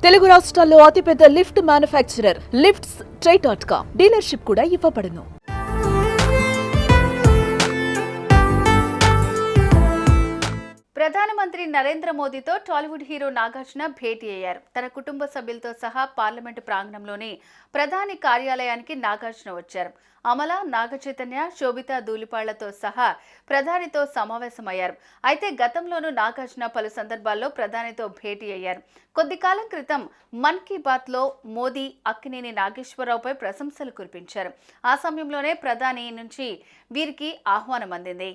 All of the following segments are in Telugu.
తెలుగు రాష్ట్రాల్లో అతిపెద్ద లిఫ్ట్ మ్యానుఫ్యాక్చరర్ లిఫ్ట్స్ ట్రై.com డీలర్షిప్ కూడా ఇవ్వబడును. ప్రధానమంత్రి నరేంద్ర మోదీతో టాలీవుడ్ హీరో నాగార్జున భేటీ అయ్యారు. తన కుటుంబ సభ్యులతో సహా పార్లమెంటు ప్రాంగణంలోని ప్రధాని కార్యాలయానికి నాగార్జున వచ్చారు. అమల, నాగచైతన్య, శోభితా ధూళిపాళ్లతో సహా ప్రధానితో సమావేశమయ్యారు. అయితే గతంలోనూ నాగార్జున పలు సందర్భాల్లో ప్రధానితో భేటీ అయ్యారు. కొద్ది కాలం క్రితం మన్ కీ బాత్లో మోదీ అక్కినేని నాగేశ్వరరావుపై ప్రశంసలు కురిపించారు. ఆ సమయంలోనే ప్రధాని నుంచి వీరికి ఆహ్వానం అందింది.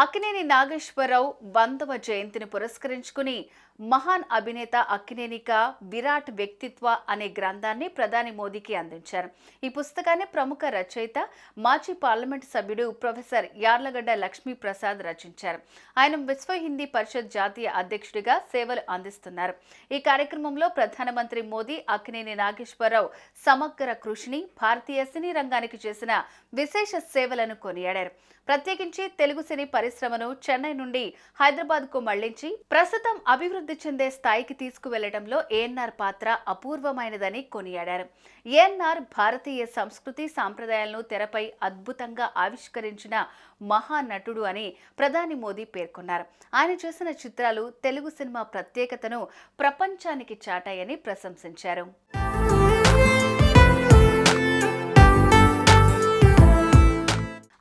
అక్కినేని నాగేశ్వరరావు 100వ జయంతిని పురస్కరించుకుని మహాన్ అభినేత అక్కినేనిక విరాట్ వ్యక్తిత్వ అనే గ్రంథాన్ని ప్రధాని మోదీకి అందించారు. ఈ పుస్తకాన్ని ప్రముఖ రచయిత, మాజీ పార్లమెంటు సభ్యుడు ప్రొఫెసర్ యార్లగడ్డ లక్ష్మీప్రసాద్ రచించారు. ఆయన విశ్వ హిందీ పరిషత్ జాతీయ అధ్యక్షుడిగా సేవలు అందిస్తున్నారు. ఈ కార్యక్రమంలో ప్రధానమంత్రి మోదీ అక్కినేని నాగేశ్వరరావు సమగ్ర కృషిని, భారతీయ సినీ రంగానికి చేసిన విశేష సేవలను కొనియాడారు. ప్రత్యేకించి తెలుగు సినీ పరిశ్రమను చెన్నై నుండి హైదరాబాద్కు మళ్లించి ప్రస్తుతం అభివృద్ధి చెందే స్థాయికి తీసుకువెళ్లడంలో ఏఎన్ఆర్ పాత్ర అపూర్వమైనదని కొనియాడారు. ఏఎన్ఆర్ భారతీయ సంస్కృతి సాంప్రదాయాలను తెరపై అద్భుతంగా ఆవిష్కరించిన మహానటుడు అని ప్రధాని మోదీ పేర్కొన్నారు. ఆయన చేసిన చిత్రాలు తెలుగు సినిమా ప్రత్యేకతను ప్రపంచానికి చాటాయని ప్రశంసించారు.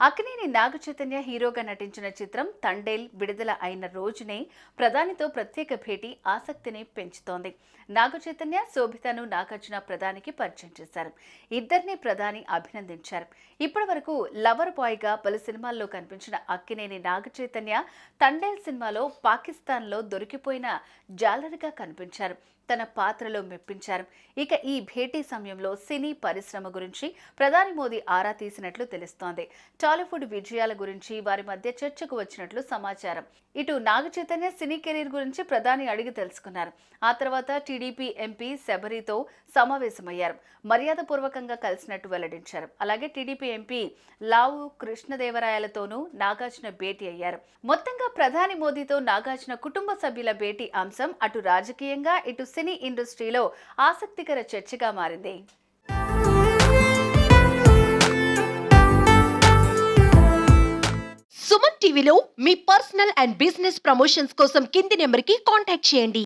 అక్కినేని నాగచైతన్య హీరోగా నటించిన చిత్రం తండేల్ విడుదల అయిన రోజునే ప్రధానితో ప్రత్యేక భేటీ ఆసక్తిని పెంచుతోంది. నాగచైతన్య, శోభితను నాగార్జున ప్రధానికి పరిచయం చేశారు. ఇద్దరిని ప్రధాని అభినందించారు. ఇప్పటి వరకు లవర్ బాయ్గా పలు సినిమాల్లో కనిపించిన అక్కినేని నాగచైతన్య తండేల్ సినిమాలో పాకిస్తాన్లో దొరికిపోయిన జాలరిగా కనిపించారు. తన పాత్రలో మెప్పించారు. ఇక ఈ భేటీ సమయంలో సినీ పరిశ్రమ గురించి ప్రధాని మోదీ ఆరా తీసినట్లు తెలుస్తోంది. టాలీవుడ్ విజయాల గురించి వారి మధ్య చర్చకు వచ్చినట్లు సమాచారం. ఇటు నాగచైతన్య సినీ కెరీర్ గురించి ప్రధాని అడిగి తెలుసుకున్నారు. ఆ తర్వాత టీడీపీ ఎంపీ శబరితో సమావేశమయ్యారు. మర్యాదపూర్వకంగా కలిసినట్టు వెల్లడించారు. అలాగే టీడీపీ ఎంపీ లావు కృష్ణదేవరాయలతోనూ నాగార్జున భేటీ అయ్యారు. మొత్తంగా ప్రధాని మోదీతో నాగార్జున కుటుంబ సభ్యుల భేటీ అంశం అటు రాజకీయంగా, ఇటు సినీ ఇండస్ట్రీలో ఆసక్తికర చర్చగా మారింది. సుమన్ టీవీలో మీ పర్సనల్ అండ్ బిజినెస్ ప్రమోషన్స్ కోసం కింది నెంబర్కి కాంటాక్ట్ చేయండి.